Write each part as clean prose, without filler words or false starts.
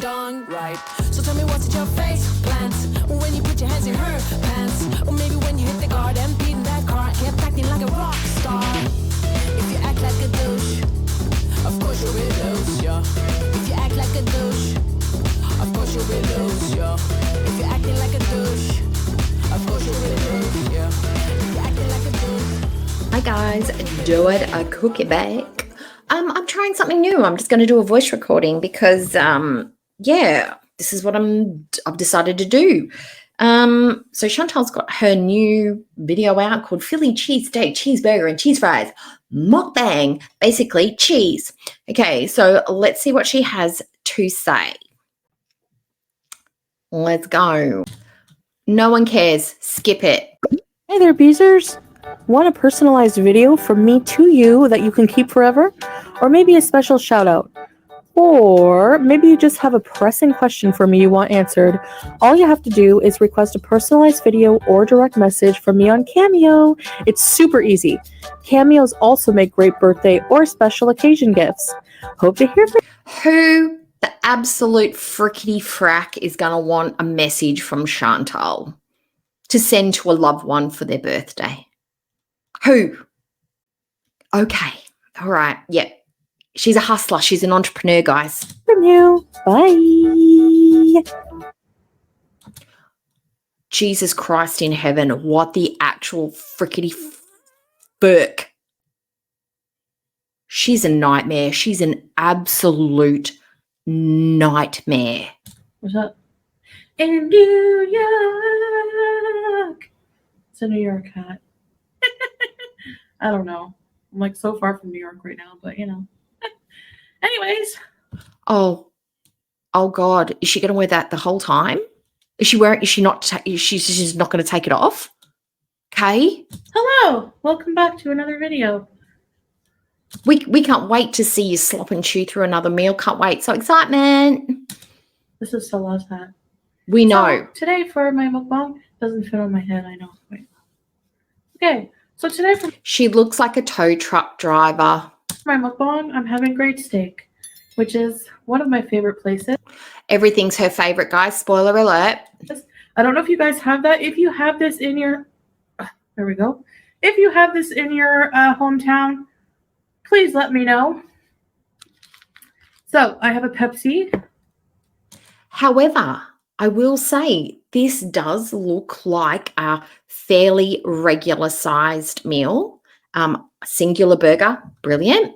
dong right. So tell me what's at your face plans when you put your hands in her pants, or maybe when you hit the garden, beat in that car, kept acting like a rock star. If you act like a douche, of course you'll be loose, yeah. If you act like a douche, of course you'll be loose, yeah. If you're acting like a douche, of course you'll be loose, yeah. If you're acting like a douche. Hi guys, do it a cookie bake. I'm trying something new. I'm just going to do a voice recording because this is what I've decided to do. So Chantal's got her new video out called Philly cheesesteak, cheeseburger and cheese fries. Mukbang, basically cheese. Okay, so let's see what she has to say. Let's go. No one cares. Skip it. Hey there, Beezers. Want a personalized video from me to you that you can keep forever? Or maybe a special shout out? Or maybe you just have a pressing question for me you want answered. All you have to do is request a personalized video or direct message from me on Cameo. It's super easy. Cameos also make great birthday or special occasion gifts. Hope to hear from you. Who the absolute frickety frack is going to want a message from Chantal to send to a loved one for their birthday? Who? Okay. All right. Yep. She's a hustler. She's an entrepreneur, guys. From you. Bye. Jesus Christ in heaven. What the actual frickety burk. She's a nightmare. She's an absolute nightmare. What's up? In New York. It's a New York hat. I don't know. I'm like so far from New York right now, but you know. Anyways. Oh God. Is she going to wear that the whole time? She's just not going to take it off? Okay. Hello. Welcome back to another video. We can't wait to see you slop and chew through another meal. Can't wait. So excitement. This is Salah's hat. We know. So, today for my mukbang, doesn't fit on my head, I know. Wait. Okay. So today for She looks like a tow truck driver. my mukbang, I'm having great steak, which is one of my favorite places. Everything's her favorite, guys. Spoiler alert. I don't know if you guys have that. If you have this in your, there we go. If you have this in your hometown, please let me know. So I have a Pepsi. However, I will say this does look like a fairly regular sized meal. Singular burger, brilliant.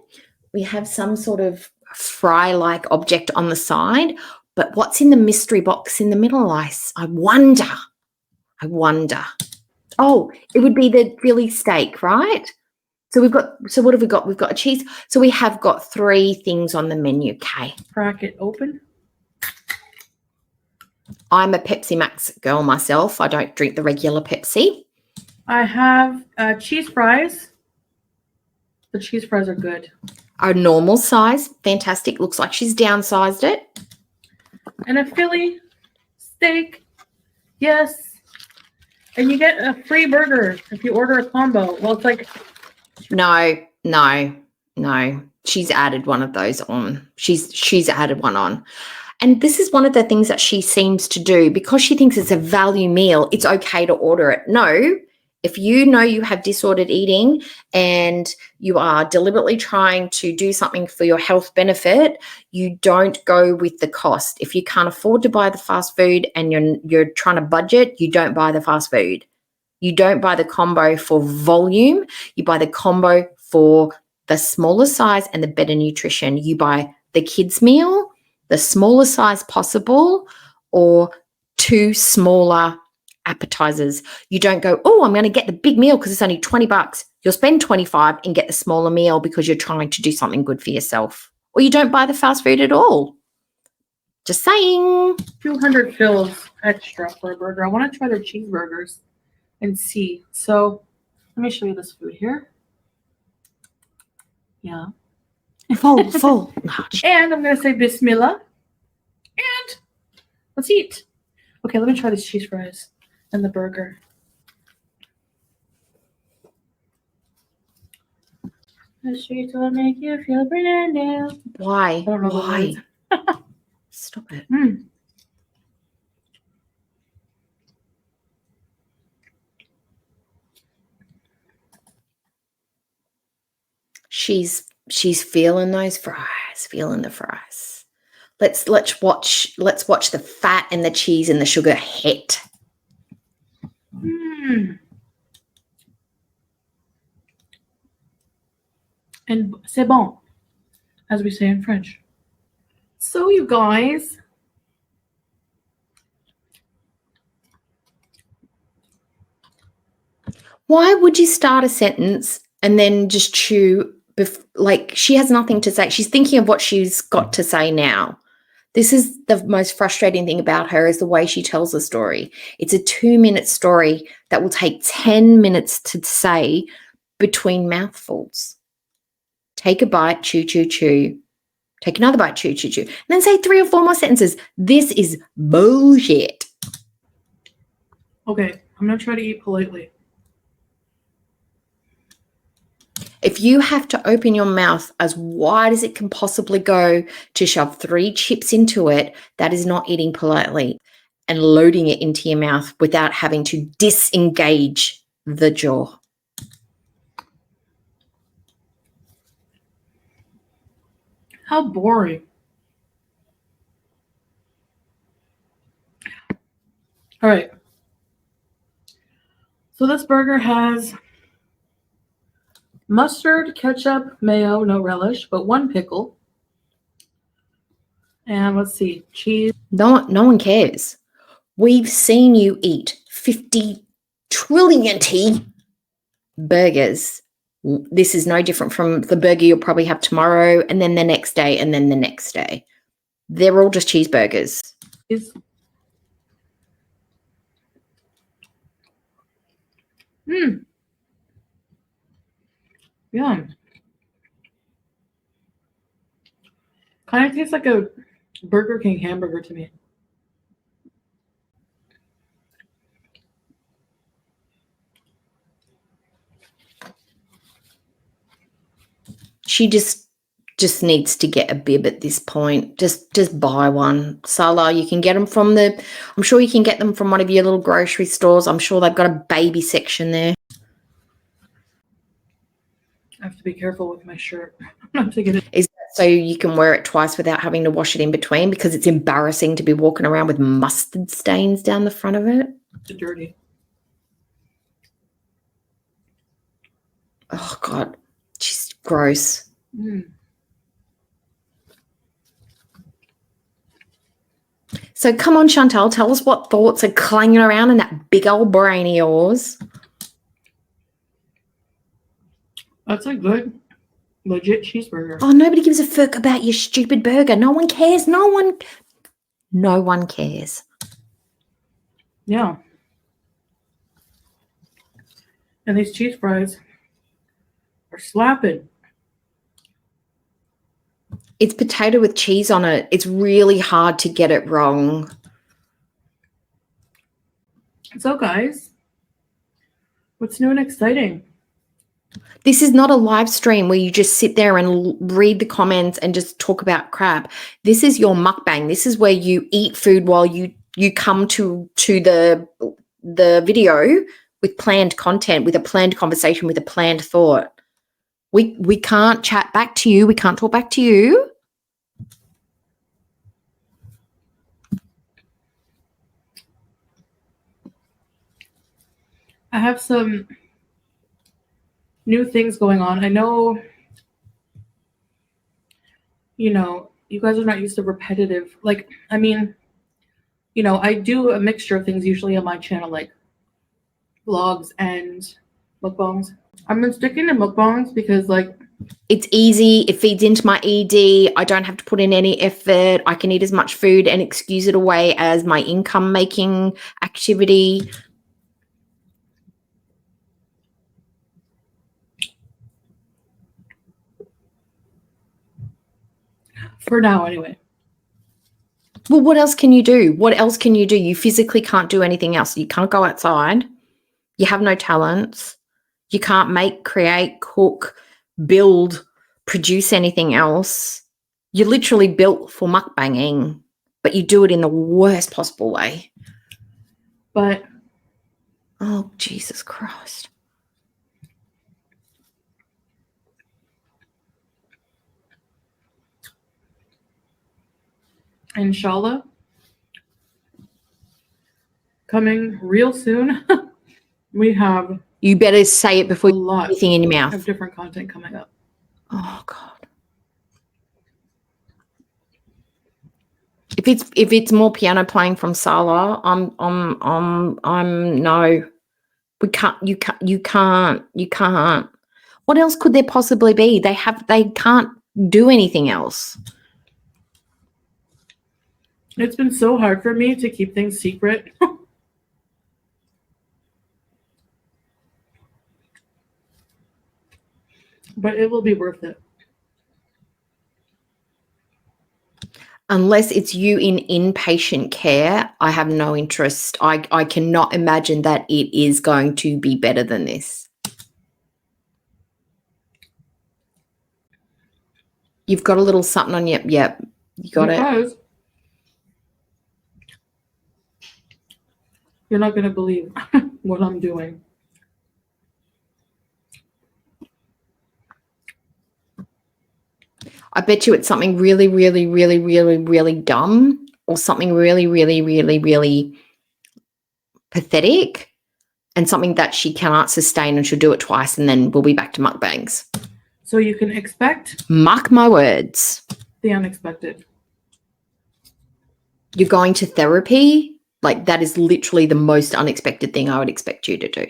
We have some sort of fry-like object on the side, but what's in the mystery box in the middle, I wonder. Oh, it would be the Philly steak, right? So what have we got? We've got a cheese. So we have got 3 things on the menu, okay. Crack it open. I'm a Pepsi Max girl myself. I don't drink the regular Pepsi. I have cheese fries. The cheese fries are good. A normal size. Fantastic. Looks like she's downsized it. And a Philly steak. Yes. And you get a free burger if you order a combo. Well, it's like... No. She's added one of those on. She's added one on. And this is one of the things that she seems to do because she thinks it's a value meal. It's okay to order it. No, if you know you have disordered eating and you are deliberately trying to do something for your health benefit, you don't go with the cost. If you can't afford to buy the fast food and you're trying to budget, you don't buy the fast food. You don't buy the combo for volume. You buy the combo for the smaller size and the better nutrition. You buy the kids' meal, the smaller size possible, or 2 smaller appetizers. You don't go, oh, I'm going to get the big meal because it's only $20. You'll spend $25 and get the smaller meal because you're trying to do something good for yourself. Or you don't buy the fast food at all. Just saying. 200 fills extra for a burger. I want to try their cheeseburgers and see. So let me show you this food here. Yeah. Full. And I'm going to say Bismillah. And let's eat. Okay, let me try these cheese fries and the burger. The streets will make you feel brand new. Why? I don't know Why? Stop it. Mm. She's feeling those fries, feeling the fries. Let's watch the fat and the cheese and the sugar hit. Mm. And c'est bon, as we say in French. So, you guys, Why would you start a sentence and then just chew? Like, she has nothing to say. She's thinking of what she's got to say now. This is the most frustrating thing about her, is the way she tells a story. It's a 2-minute story that will take 10 minutes to say between mouthfuls. Take a bite, chew, chew, chew. Take another bite, chew, chew, chew. And then say 3 or 4 more sentences. This is bullshit. okay, I'm going to try to eat politely. If you have to open your mouth as wide as it can possibly go to shove 3 chips into it, that is not eating politely and loading it into your mouth without having to disengage the jaw. How boring. All right. So this burger has mustard, ketchup, mayo, no relish, but 1 pickle. And let's see, cheese. No one cares. We've seen you eat 50 trillion burgers. This is no different from the burger you'll probably have tomorrow, and then the next day, and then the next day. They're all just cheeseburgers. Yum. Kind of tastes like a Burger King hamburger to me. She just needs to get a bib at this point. Just buy one. Salah, you can get them from I'm sure you can get them from one of your little grocery stores. I'm sure they've got a baby section there. I have to be careful with my shirt. I have to get it. Is that so you can wear it twice without having to wash it in between, because it's embarrassing to be walking around with mustard stains down the front of it? It's dirty. Oh, God. She's gross. So come on, Chantal, tell us what thoughts are clanging around in that big old brain of yours. That's a good, legit cheeseburger. Oh, nobody gives a fuck about your stupid burger. No one cares. No one cares. Yeah. And these cheese fries are slapping. It's potato with cheese on it. It's really hard to get it wrong. So, guys, what's new and exciting? This is not a live stream where you just sit there and read the comments and just talk about crap. This is your mukbang. This is where you eat food while you come to the video with planned content, with a planned conversation, with a planned thought. We can't chat back to you. We can't talk back to you. I have some new things going on. I know, you guys are not used to repetitive. I do a mixture of things usually on my channel, like vlogs and mukbangs. I've been sticking to mukbangs because, it's easy. It feeds into my ED. I don't have to put in any effort. I can eat as much food and excuse it away as my income making activity. for now, anyway. Well, what else can you do? What else can you do? You physically can't do anything else. You can't go outside. You have no talents. You can't make, create, cook, build, produce anything else. You're literally built for mukbanging. but you do it in the worst possible way. But oh, Jesus Christ. inshallah, coming real soon, we have You better say it before a you put lot anything in your of mouth. different content coming up. Oh God. If it's more piano playing from Salah, I'm no. We can't you can't. What else could there possibly be? They can't do anything else. It's been so hard for me to keep things secret. But it will be worth it. Unless it's you in inpatient care, I have no interest. I cannot imagine that it is going to be better than this. You've got a little something on you. Yep. You got it. You're not going to believe what I'm doing. I bet you it's something really, really, really, really, really dumb or something really, really, really, really pathetic and something that she cannot sustain and she'll do it twice and then we'll be back to mukbangs. So you can expect Mark my words. the unexpected. You're going to therapy? Like that is literally the most unexpected thing I would expect you to do.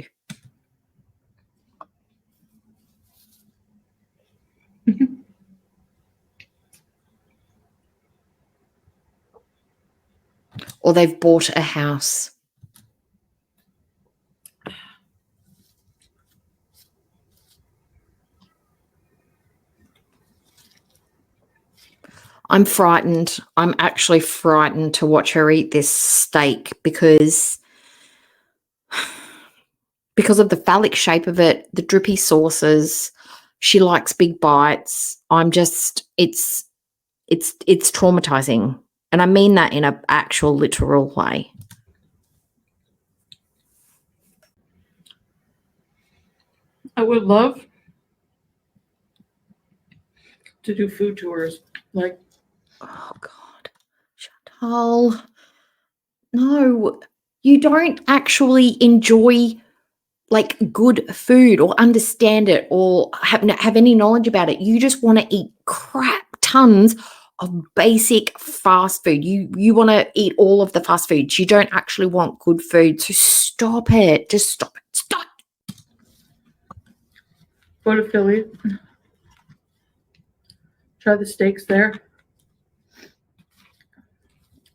Or they've bought a house. I'm frightened. I'm actually frightened to watch her eat this steak because of the phallic shape of it, the drippy sauces. She likes big bites. I'm just, it's traumatizing. And I mean that in an actual literal way. I would love to do food tours. Like, oh God, Chantal, no, you don't actually enjoy like good food or understand it or have any knowledge about it. You just want to eat crap tons of basic fast food. You want to eat all of the fast foods. You don't actually want good food. So stop it. Just stop it. Stop. go to Philly. Try the steaks there.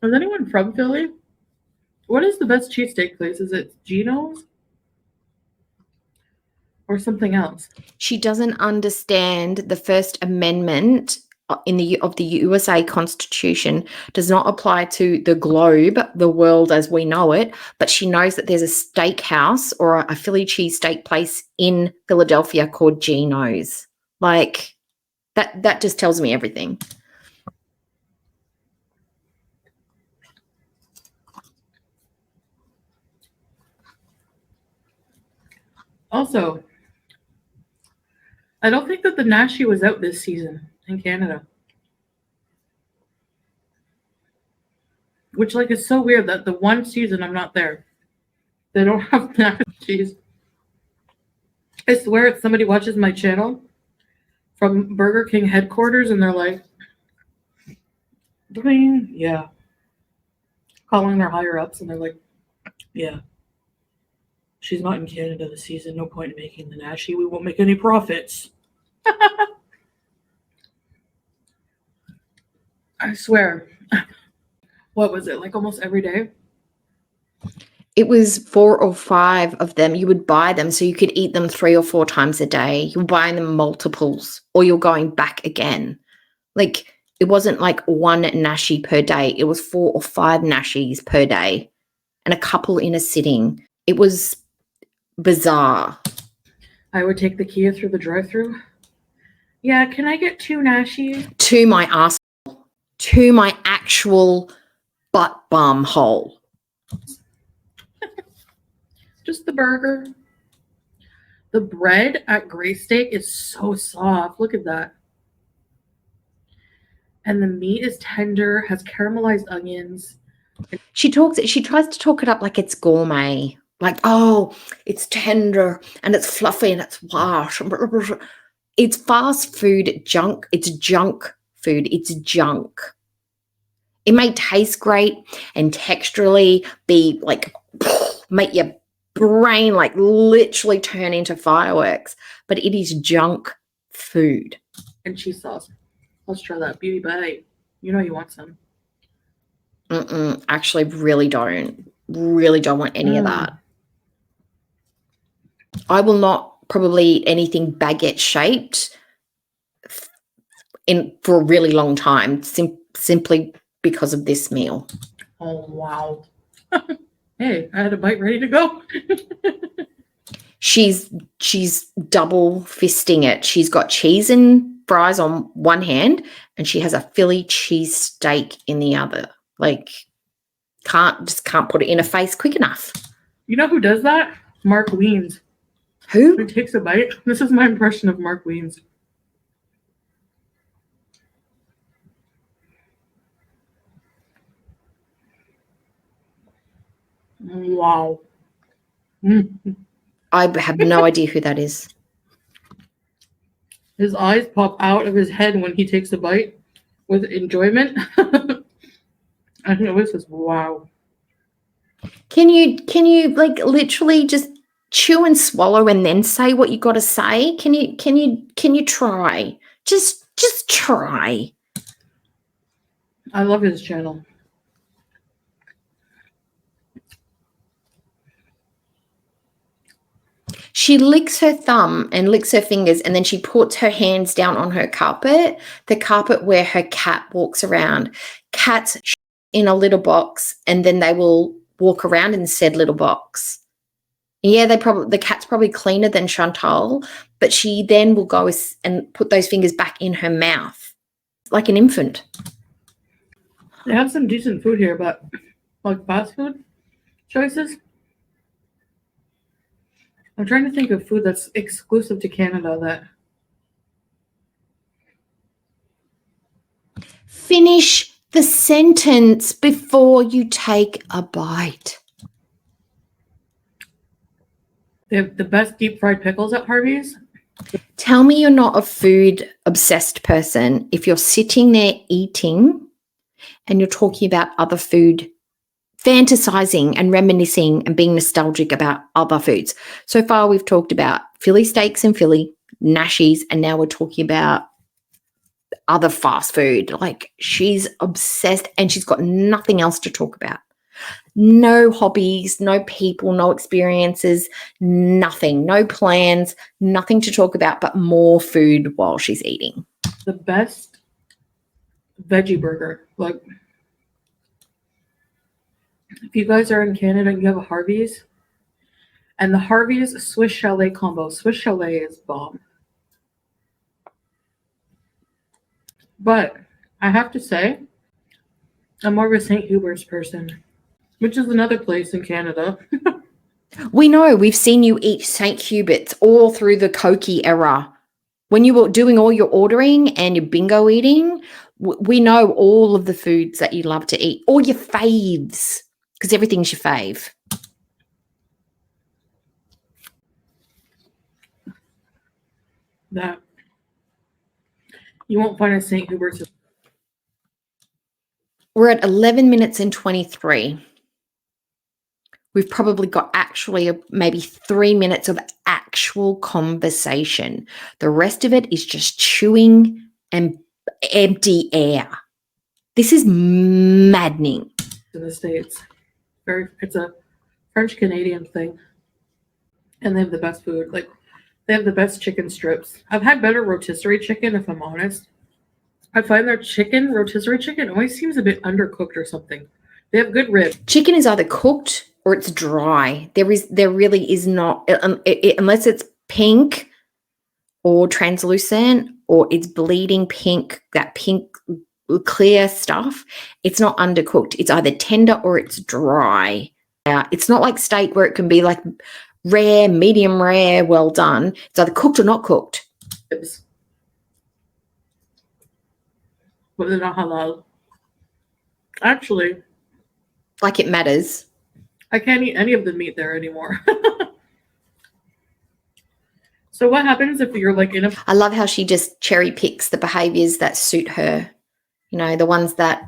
Is anyone from Philly? What is the best cheesesteak place? Is it Geno's? Or something else? She doesn't understand the First Amendment of the USA Constitution does not apply to the globe, the world as we know it, but she knows that there's a steakhouse or a Philly cheesesteak place in Philadelphia called Geno's. Like that just tells me everything. Also, I don't think that the Nashi was out this season in Canada. Which, like, is so weird that the one season I'm not there, they don't have Nashis. I swear if somebody watches my channel from Burger King headquarters and they're like, yeah. Calling their higher ups and they're like, yeah. She's not in Canada this season. No point in making the Nashi. We won't make any profits. I swear. What was it? Like almost every day? It was 4 or 5 of them. You would buy them so you could eat them 3 or 4 times a day. You're buying them multiples or you're going back again. Like it wasn't like one Nashi per day. It was 4 or 5 Nashis per day and a couple in a sitting. It was bizarre. I would take the Kia through the drive-thru. Yeah, can I get 2 Nashis? To my asshole. To my actual butt bum hole. Just the burger. The bread at Gray Steak is so soft. Look at that. And the meat is tender, has caramelized onions. She tries to talk it up like it's gourmet. Like, oh, it's tender and it's fluffy and it's wash. It's fast food junk. It's junk food. It's junk. It may taste great and texturally be like, make your brain like literally turn into fireworks, but it is junk food. And cheese sauce. Let's try that beauty bite. You know you want some. Actually, really don't want any of that. I will not probably eat anything baguette shaped for a really long time, simply because of this meal. Oh, wow. Hey, I had a bite ready to go. She's double fisting it. She's got cheese and fries on one hand and she has a Philly cheese steak in the other. Like, can't put it in her face quick enough. You know who does that? Mark Wiens. Who? He takes a bite. This is my impression of Mark Wiens. Wow. I have no idea who that is. His eyes pop out of his head when he takes a bite with enjoyment. I know this is wow. Can you like literally just chew and swallow and then say what you got to say? Can you try? Just try. I love his channel. She licks her thumb and licks her fingers and then she puts her hands down on her carpet, the carpet where her cat walks around. Cats in a litter box and then they will walk around in said little box. Yeah, the cat's probably cleaner than Chantal, but she then will go and put those fingers back in her mouth like an infant. They have some decent food here, but like fast food choices. I'm trying to think of food that's exclusive to Canada that. Finish the sentence before you take a bite. They have the best deep fried pickles at Harvey's. Tell me you're not a food obsessed person if you're sitting there eating and you're talking about other food, fantasizing and reminiscing and being nostalgic about other foods. So far we've talked about Philly steaks and Philly, Nashies, and now we're talking about other fast food. Like, she's obsessed and she's got nothing else to talk about. No hobbies, no people, no experiences, nothing, no plans, nothing to talk about but more food while she's eating. The best veggie burger. Like, if you guys are in Canada and you have a Harvey's, and the Harvey's Swiss Chalet combo. Swiss Chalet is bomb. But I have to say, I'm more of a St. Hubert's person, which is another place in Canada. We know, we've seen you eat St. Hubert's all through the Cokie era. When you were doing all your ordering and your bingo eating, we know all of the foods that you love to eat, all your faves, because everything's your fave. That you won't find a St. Hubert's. We're at 11 minutes and 23. We've probably got actually maybe 3 minutes of actual conversation. The rest of it is just chewing and empty air. This is maddening. In the States. It's a French-Canadian thing. And they have the best food. Like, they have the best chicken strips. I've had better rotisserie chicken, if I'm honest. I find their rotisserie chicken, always seems a bit undercooked or something. They have good ribs. Chicken is either cooked or it's dry. There really is not, unless it's pink or translucent or it's bleeding pink, that pink clear stuff, it's not undercooked. It's either tender or it's dry. It's not like steak where it can be like rare, medium rare, well done. It's either cooked or not cooked. But they're not halal. Actually, Like it matters. I can't eat any of the meat there anymore. So what happens if you're like in a... I love how she just cherry picks the behaviors that suit her, you know, the ones that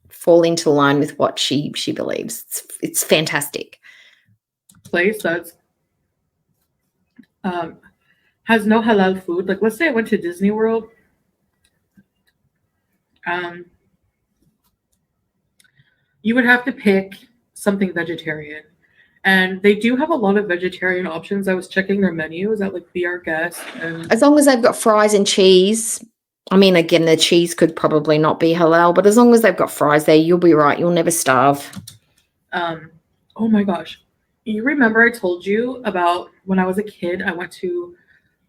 fall into line with what she believes. It's fantastic. Place that's has no halal food. Like, let's say I went to Disney World. You would have to pick something vegetarian. And they do have a lot of vegetarian options. I was checking their menus at like Be Our Guest. And As long as they've got fries and cheese. I mean, again, the cheese could probably not be halal, but as long as they've got fries there, you'll be right. You'll never starve. Oh my gosh. You remember I told you about when I was a kid, I went to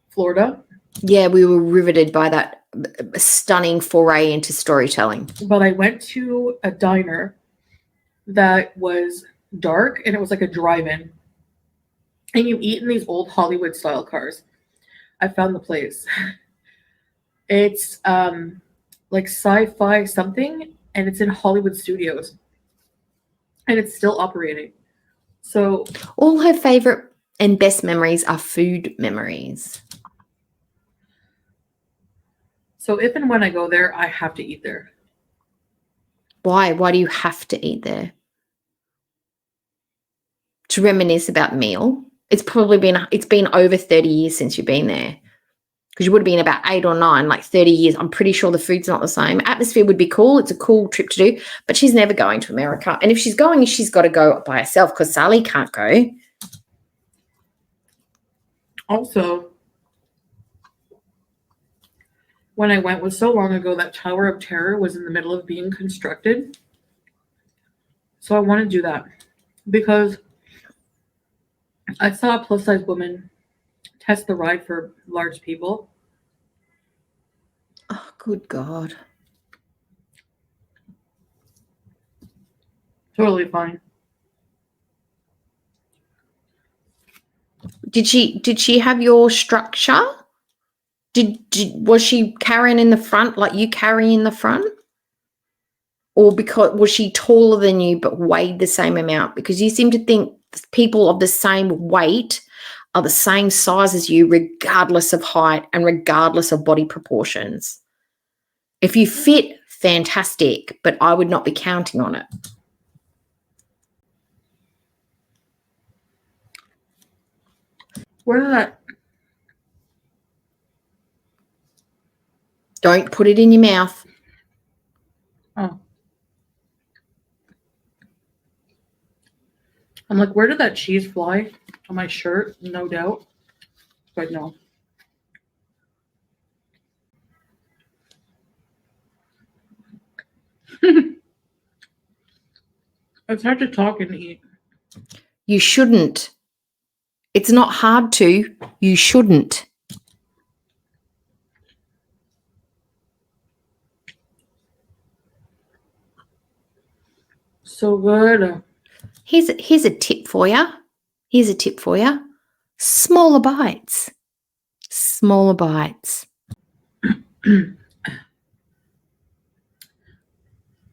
Florida. Yeah, we were riveted by that stunning foray into storytelling. But I went to a diner that was dark and it was like a drive-in. And you eat in these old Hollywood style cars. I found the place. It's like sci-fi something, and it's in Hollywood Studios. And it's still operating. So all her favorite and best memories are food memories. So if and when I go there, I have to eat there. Why? Why do you have to eat there? To reminisce about meal. It's been over 30 years since you've been there. Because you would have been about 8 or 9, like 30 years. I'm pretty sure the food's not the same. Atmosphere would be cool. It's a cool trip to do. But she's never going to America. And if she's going, she's got to go by herself because Sally can't go. Also, when I went was so long ago that Tower of Terror was in the middle of being constructed. So I want to do that because I saw a plus-size woman test the ride for large people. Oh, good God. Totally fine. Did she have your structure? Was she carrying in the front like you carry in the front? Or because was she taller than you but weighed the same amount? Because you seem to think people of the same weight are the same size as you regardless of height and regardless of body proportions. If you fit, fantastic, but I would not be counting on it. Where did that? Don't put it in your mouth. Oh. I'm like, where did that cheese fly? On my shirt, no doubt. But no. It's hard to talk and eat. You shouldn't. It's not hard to. You shouldn't. So good. Here's a tip for you. Here's a tip for you. Smaller bites. Smaller bites.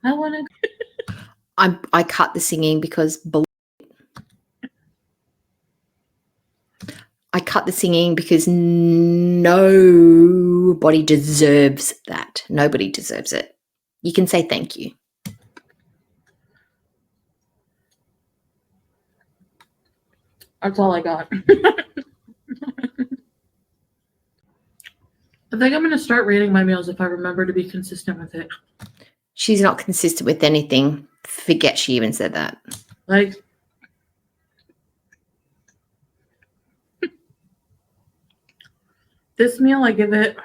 I want to. I cut the singing because nobody deserves that. Nobody deserves it. You can say thank you. That's all I got. I think I'm going to start rating my meals if I remember to be consistent with it. She's not consistent with anything. Forget she even said that. Like, this meal, I give it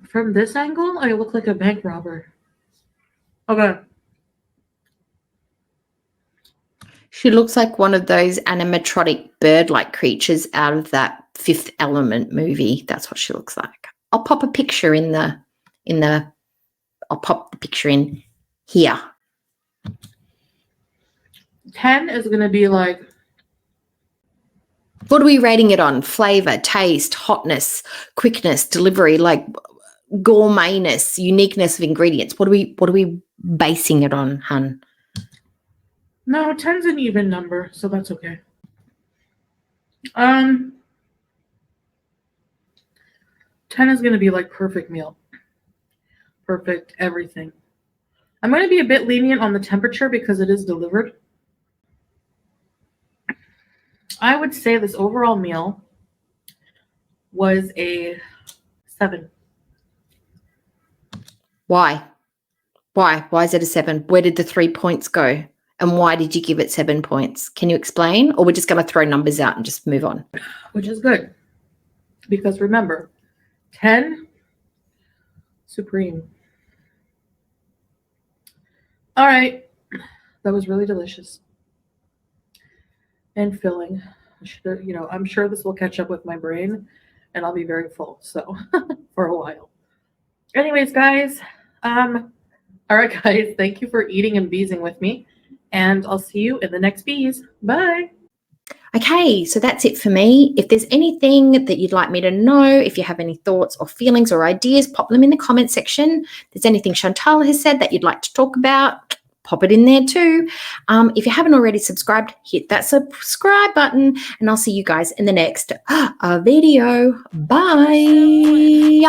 from this angle, I look like a bank robber. Okay. She looks like one of those animatronic bird-like creatures out of that Fifth Element movie. That's what she looks like. I'll pop a picture I'll pop the picture in here. 10 is going to be like, what are we rating it on? Flavor, taste, hotness, quickness, delivery, like gourmetness, uniqueness of ingredients. What are we basing it on, hun? no, 10's an even number, so that's okay. 10 is going to be like perfect meal. Perfect everything. I'm going to be a bit lenient on the temperature because it is delivered. I would say this overall meal was a 7. Why? Why is it a 7? Where did the 3 points go? And why did you give it 7 points? Can you explain? Or we're just going to throw numbers out and just move on? Which is good. Because remember, 10, supreme. All right. That was really delicious. And filling. I'm sure this will catch up with my brain and I'll be very full. So for a while. Anyways, guys. All right, guys. Thank you for eating and beezing with me. And I'll see you in the next bees. Bye. Okay, so that's it for me. If there's anything that you'd like me to know, if you have any thoughts or feelings or ideas, pop them in the comment section. If there's anything Chantal has said that you'd like to talk about, pop it in there too. If you haven't already subscribed, hit that subscribe button and I'll see you guys in the next video. Bye.